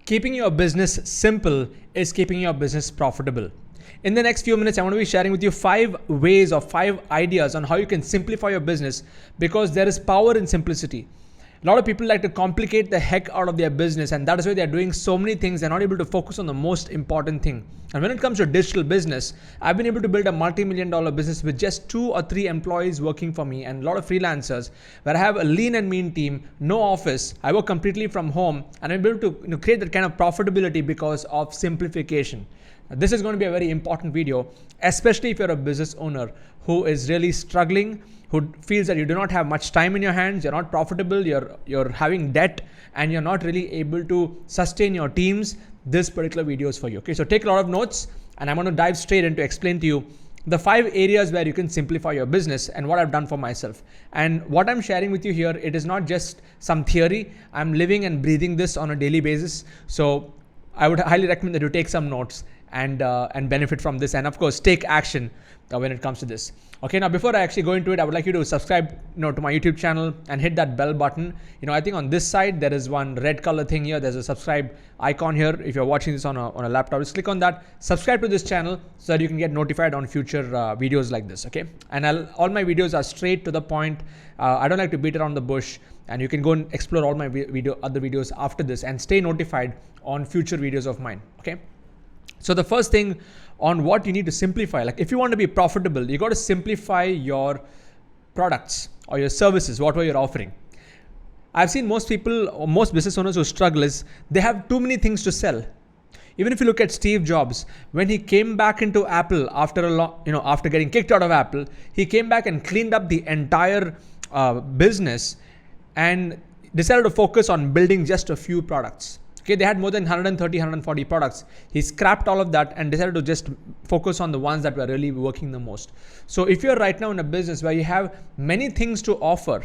Keeping your business simple is keeping your business profitable. In the next few minutes, I want to be sharing with you 5 ways or 5 ideas on how you can simplify your business, because there is power in simplicity. A lot of people like to complicate the heck out of their business, and that is why they're doing so many things. They're not able to focus on the most important thing. And when it comes to digital business, I've been able to build a multi-million dollar business with just 2 or 3 employees working for me and a lot of freelancers, where I have a lean and mean team, no office. I work completely from home, and I'm able to create that kind of profitability because of simplification. Now, this is going to be a very important video, especially if you're a business owner who is really struggling, who feels that you do not have much time in your hands, you're not profitable, you're having debt, and you're not really able to sustain your teams. This particular video is for you. Okay, so take a lot of notes, and I'm going to dive straight into explain to you the 5 areas where you can simplify your business and what I've done for myself. And what I'm sharing with you here, it is not just some theory. I'm living and breathing this on a daily basis. So I would highly recommend that you take some notes and benefit from this, and of course take action when it comes to this. Okay, now before I actually go into it, I would like you to subscribe to my YouTube channel and hit that bell button. I think on this side there is one red color thing here. There's a subscribe icon here. If you're watching this on a laptop, just click on that, subscribe to this channel so that you can get notified on future videos like this. Okay, and all my videos are straight to the point. I don't like to beat around the bush, and you can go and explore all my other videos after this and stay notified on future videos of mine. Okay. So the first thing on what you need to simplify, like if you want to be profitable, you got to simplify your products or your services, whatever you're offering. I've seen most people or most business owners who struggle is they have too many things to sell. Even if you look at Steve Jobs, when he came back into Apple after after getting kicked out of Apple, he came back and cleaned up the entire business and decided to focus on building just a few products. Okay, they had more than 130, 140 products. He scrapped all of that and decided to just focus on the ones that were really working the most. So if you're right now in a business where you have many things to offer,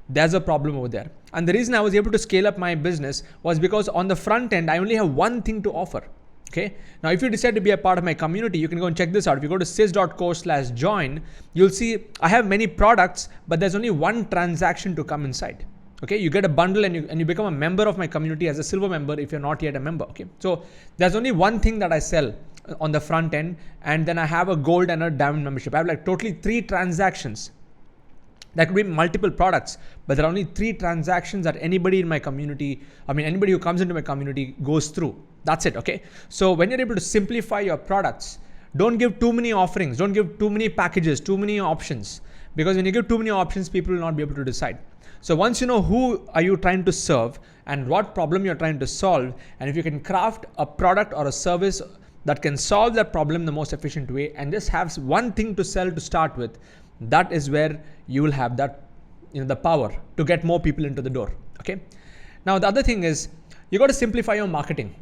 there's a problem over there. And the reason I was able to scale up my business was because on the front end, I only have one thing to offer. Okay. Now, if you decide to be a part of my community, you can go and check this out. If you go to sis.co/join, you'll see I have many products, but there's only one transaction to come inside. Okay, you get a bundle and you become a member of my community as a silver member if you're not yet a member. Okay, so there's only one thing that I sell on the front end, and then I have a gold and a diamond membership. I have like totally 3 transactions. That could be multiple products, but there are only 3 transactions that anybody in my community, anybody who comes into my community goes through. That's it. Okay, so when you're able to simplify your products, don't give too many offerings, don't give too many packages, too many options, because when you give too many options, people will not be able to decide. So once you know who are you trying to serve and what problem you're trying to solve, and if you can craft a product or a service that can solve that problem in the most efficient way and just have one thing to sell to start with, that is where you will have that, the power to get more people into the door. Okay. Now the other thing is you got to simplify your marketing.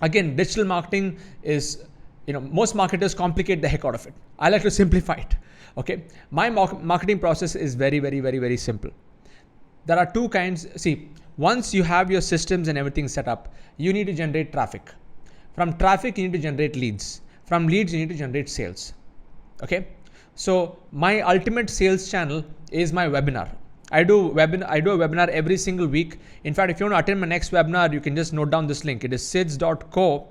Again, digital marketing is, most marketers complicate the heck out of it. I like to simplify it. Okay. My marketing process is very, very, very, very simple. There are 2 kinds. See, once you have your systems and everything set up, you need to generate traffic. From traffic, you need to generate leads. From leads, you need to generate sales. Okay. So my ultimate sales channel is my webinar. I do a webinar every single week. In fact, if you want to attend my next webinar, you can just note down this link. It is sids.co/live.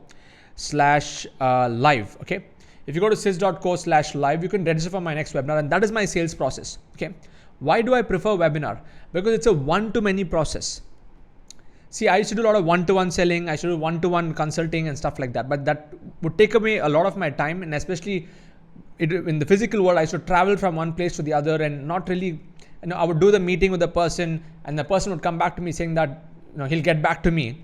Okay. If you go to sis.co/live, you can register for my next webinar, and that is my sales process. Okay. Why do I prefer webinar? Because it's a one-to-many process. See, I used to do a lot of one-to-one selling. I used to do one-to-one consulting and stuff like that, but that would take away a lot of my time, and especially in the physical world, I used to travel from one place to the other and not really, I would do the meeting with the person, and the person would come back to me saying that, he'll get back to me,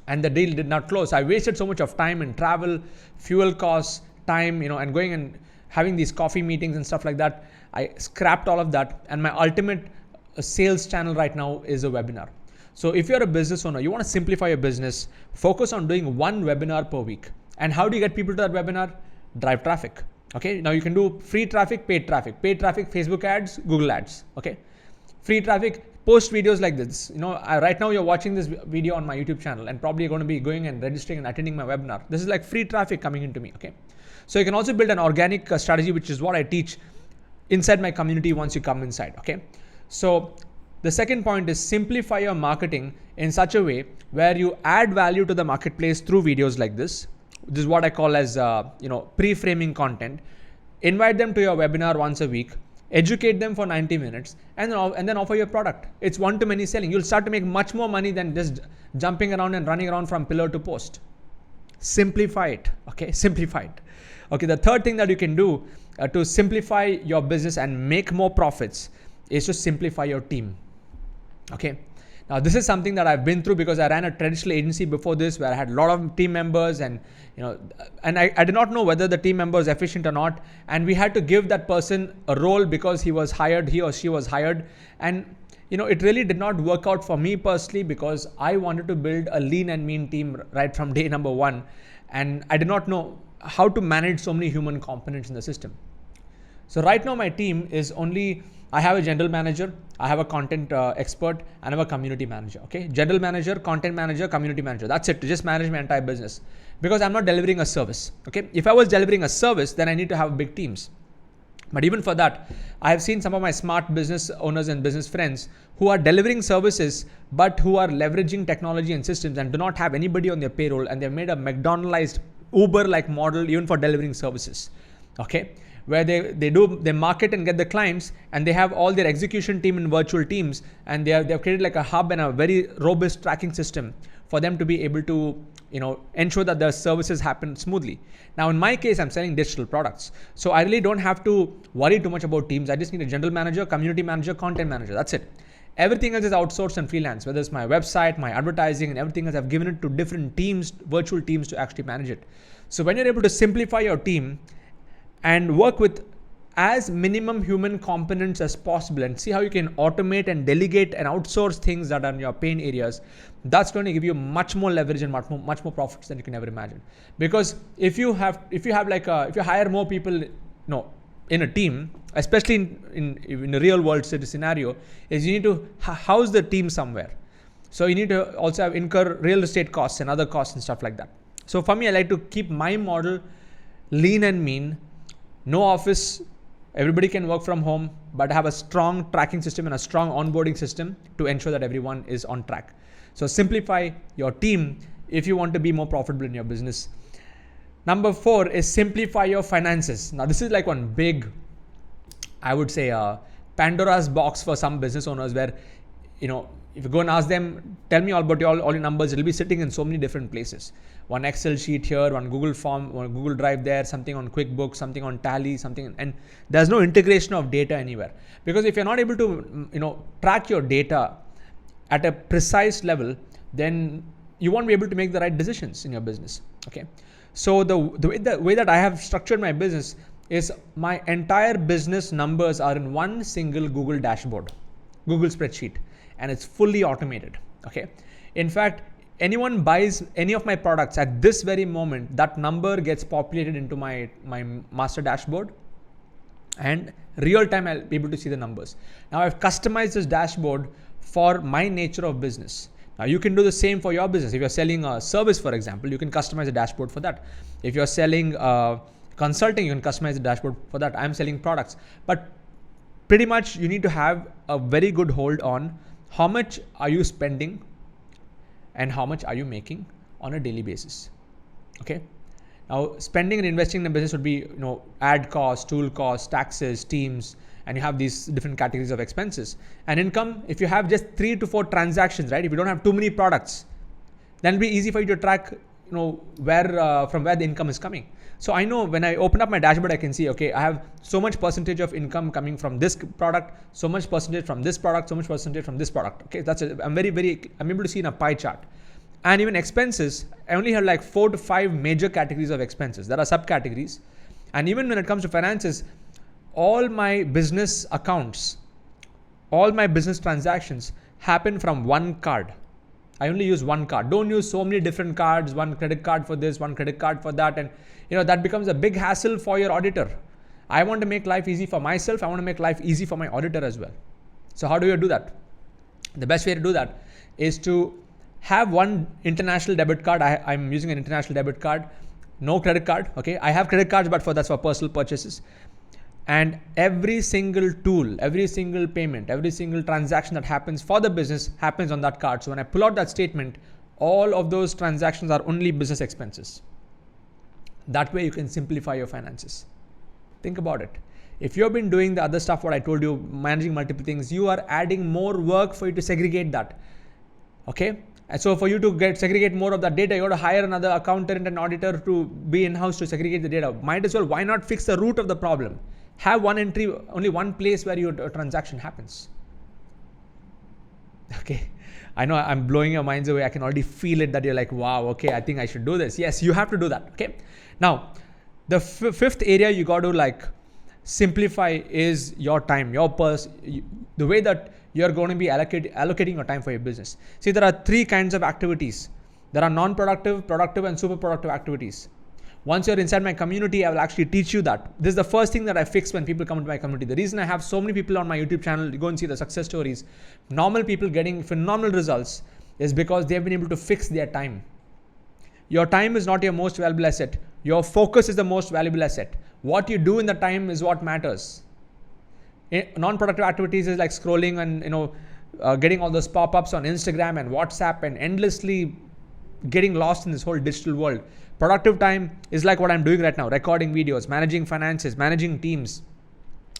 and the deal did not close. I wasted so much of time in travel, fuel costs, time, and going and having these coffee meetings and stuff like that. I scrapped all of that, and my ultimate sales channel right now is a webinar. So if you're a business owner, you want to simplify your business, focus on doing one webinar per week. And how do you get people to that webinar? Drive traffic. Okay. Now you can do free traffic, paid traffic, Facebook ads, Google ads. Okay. Free traffic, post videos like this. Right now you're watching this video on my YouTube channel, and probably you're going to be going and registering and attending my webinar. This is like free traffic coming into me. Okay. So you can also build an organic strategy, which is what I teach inside my community once you come inside. Okay. So the second point is simplify your marketing in such a way where you add value to the marketplace through videos like this. This is what I call as pre-framing content. Invite them to your webinar once a week, educate them for 90 minutes, and then offer your product. It's one-to-many selling. You'll start to make much more money than just jumping around and running around from pillar to post. Simplify it. Okay, simplify it. Okay, the third thing that you can do to simplify your business and make more profits is to simplify your team. Okay. Now, this is something that I've been through because I ran a traditional agency before this where I had a lot of team members and I did not know whether the team member is efficient or not. And we had to give that person a role because he or she was hired. And, it really did not work out for me personally because I wanted to build a lean and mean team right from day number one. And I did not know how to manage so many human components in the system. So right now my team is I have a general manager, I have a content expert, and I have a community manager. Okay, general manager, content manager, community manager. That's it, to just manage my entire business because I'm not delivering a service. Okay, if I was delivering a service, then I need to have big teams. But even for that, I have seen some of my smart business owners and business friends who are delivering services, but who are leveraging technology and systems and do not have anybody on their payroll, and they've made a McDonaldized Uber-like model even for delivering services. Okay, where they market and get the clients, and they have all their execution team in virtual teams, and they've created like a hub and a very robust tracking system for them to be able to ensure that the services happen smoothly. Now in my case, I'm selling digital products, so I really don't have to worry too much about teams. I just need a general manager, community manager, content manager. That's it. Everything else is outsourced and freelance, whether it's my website, my advertising, and everything else. I've given it to different teams, virtual teams, to actually manage it. So when you're able to simplify your team and work with as minimum human components as possible and see how you can automate and delegate and outsource things that are in your pain areas, that's going to give you much more leverage and much more profits than you can ever imagine. Because if you hire more people in a team, especially in a real world scenario, is you need to house the team somewhere. So you need to also incur real estate costs and other costs and stuff like that. So for me, I like to keep my model lean and mean. No office, everybody can work from home, but have a strong tracking system and a strong onboarding system to ensure that everyone is on track. So simplify your team if you want to be more profitable in your business. Number 4 is simplify your finances. Now this is like one big, I would say, Pandora's box for some business owners where, if you go and ask them, tell me all about all your numbers, it'll be sitting in so many different places. One Excel sheet here, one Google form, one Google Drive there, something on QuickBooks, something on Tally, something, and there's no integration of data anywhere. Because if you're not able to, track your data at a precise level, then you won't be able to make the right decisions in your business. Okay. So the way that I have structured my business is my entire business numbers are in one single Google dashboard, Google spreadsheet, and it's fully automated. Okay. In fact, anyone buys any of my products at this very moment, that number gets populated into my master dashboard, and real time I'll be able to see the numbers. Now I've customized this dashboard for my nature of business. Now you can do the same for your business. If you're selling a service, for example, you can customize a dashboard for that. If you're selling consulting, you can customize the dashboard for that. I'm selling products, but pretty much you need to have a very good hold on how much are you spending and how much are you making on a daily basis. Okay. Now spending and investing in a business would be, ad costs, tool costs, taxes, teams, and you have these different categories of expenses. And income, if you have just 3 to 4 transactions, right? If you don't have too many products, then it'll be easy for you to track, where from where the income is coming. So I know when I open up my dashboard, I can see, okay, I have so much percentage of income coming from this product, so much percentage from this product, so much percentage from this product. Okay, that's it. I'm able to see in a pie chart. And even expenses, I only have like 4 to 5 major categories of expenses. There are subcategories. And even when it comes to finances, all my business accounts, all my business transactions happen from one card. I only use one card. Don't use so many different cards, one credit card for this, one credit card for that. And that becomes a big hassle for your auditor. I want to make life easy for myself. I want to make life easy for my auditor as well. So how do you do that? The best way to do that is to have one international debit card. I'm using an international debit card, no credit card. Okay. I have credit cards, but that's for personal purchases. And every single tool, every single payment, every single transaction that happens for the business happens on that card. So when I pull out that statement, all of those transactions are only business expenses. That way you can simplify your finances. Think about it. If you've been doing the other stuff, what I told you, managing multiple things, you are adding more work for you to segregate that. Okay? And so for you to segregate more of that data, you got to hire another accountant and auditor to be in-house to segregate the data. Might as well, why not fix the root of the problem? Have one entry, only one place where your transaction happens. Okay. I know I'm blowing your minds away. I can already feel it that you're like, wow, okay, I think I should do this. Yes, you have to do that. Okay. Now, the fifth area you got to simplify is your time, the way that you're going to be allocating your time for your business. See, there are three kinds of activities. There are non-productive, productive, and super productive activities. Once you're inside my community, I will actually teach you that. This is the first thing that I fix when people come into my community. The reason I have so many people on my YouTube channel, you go and see the success stories, normal people getting phenomenal results, is because they've been able to fix their time. Your time is not your most valuable asset. Your focus is the most valuable asset. What you do in the time is what matters. Non-productive activities is like scrolling and getting all those pop-ups on Instagram and WhatsApp and endlessly getting lost in this whole digital world. Productive time is like what I'm doing right now, recording videos, managing finances, managing teams,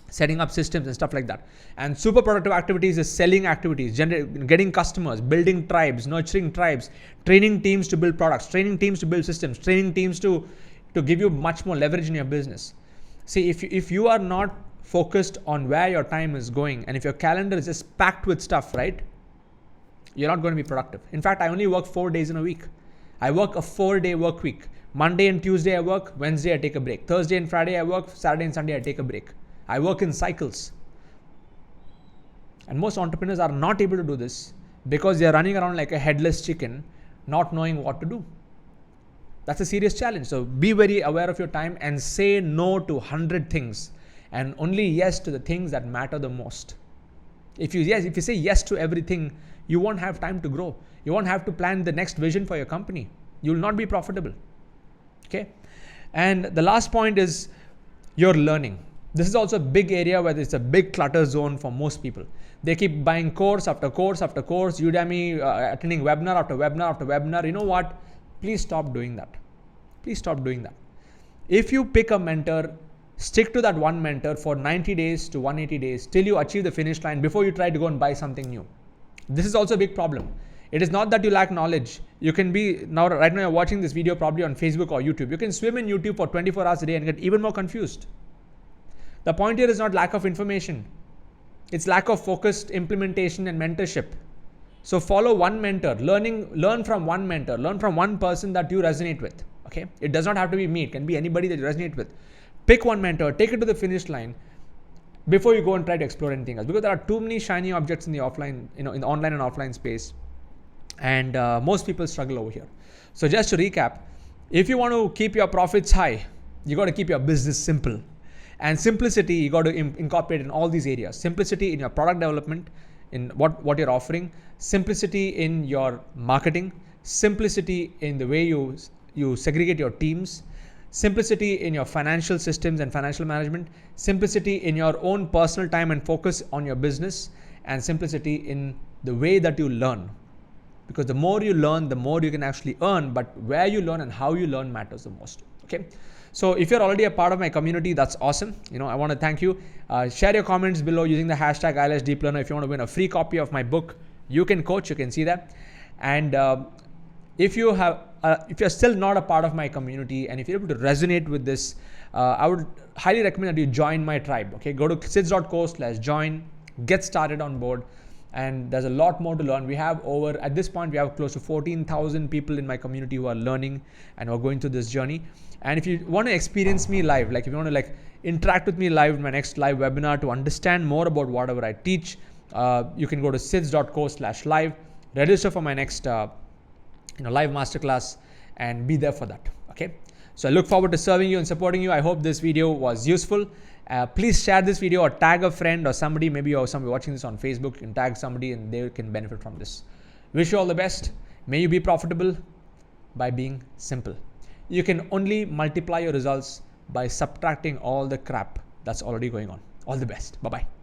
setting up systems and stuff like that. And super productive activities is selling activities, getting customers, building tribes, nurturing tribes, training teams to build products, training teams to build systems, training teams to give you much more leverage in your business. See, if you are not focused on where your time is going, and if your calendar is just packed with stuff, right, you're not going to be productive. In fact, I only work 4 days in a week. I work a 4-day work week. Monday and Tuesday I work, Wednesday I take a break. Thursday and Friday I work, Saturday and Sunday I take a break. I work in cycles. And most entrepreneurs are not able to do this because they are running around like a headless chicken, not knowing what to do. That's a serious challenge. So be very aware of your time and say no to 100 things and only yes to the things that matter the most. If you say yes to everything, you won't have time to grow. You won't have to plan the next vision for your company. You will not be profitable. Okay. And the last point is your learning. This is also a big area where it's a big clutter zone for most people. They keep buying course after course after course, Udemy, attending webinar after webinar after webinar. You know what? Please stop doing that. Please stop doing that. If you pick a mentor, stick to that one mentor for 90 days to 180 days till you achieve the finish line before you try to go and buy something new. This is also a big problem. It is not that you lack knowledge. You can be, right now you're watching this video probably on Facebook or YouTube. You can swim in YouTube for 24 hours a day and get even more confused. The point here is not lack of information. It's lack of focused implementation and mentorship. So follow one mentor, learn from one mentor, learn from one person that you resonate with. Okay. It does not have to be me. It can be anybody that you resonate with. Pick one mentor, take it to the finish line before you go and try to explore anything else, because there are too many shiny objects in the offline, in the online and offline space. And most people struggle over here. So just to recap, if you want to keep your profits high, you got to keep your business simple. And simplicity, you got to incorporate in all these areas. Simplicity in your product development, in what you're offering, simplicity in your marketing, simplicity in the way you segregate your teams, simplicity in your financial systems and financial management, simplicity in your own personal time and focus on your business, and simplicity in the way that you learn. Because the more you learn, the more you can actually earn, but where you learn and how you learn matters the most. Okay. So if you're already a part of my community, that's awesome. I want to thank you. Share your comments below using the hashtag #ILSDeepLearner. If you want to win a free copy of my book, You Can Coach, you can see that. And if you're still not a part of my community and if you're able to resonate with this, I would highly recommend that you join my tribe. Okay, go to sids.co/join, get started on board. And there's a lot more to learn. At this point, we have close to 14,000 people in my community who are learning and who are going through this journey. And if you want to experience me live, if you want to interact with me live in my next live webinar to understand more about whatever I teach, you can go to sids.co/live, register for my next live masterclass and be there for that. Okay. So I look forward to serving you and supporting you. I hope this video was useful. Please share this video or tag a friend or somebody, maybe you're somebody watching this on Facebook, you can tag somebody and they can benefit from this. Wish you all the best. May you be profitable by being simple. You can only multiply your results by subtracting all the crap that's already going on. All the best. Bye bye.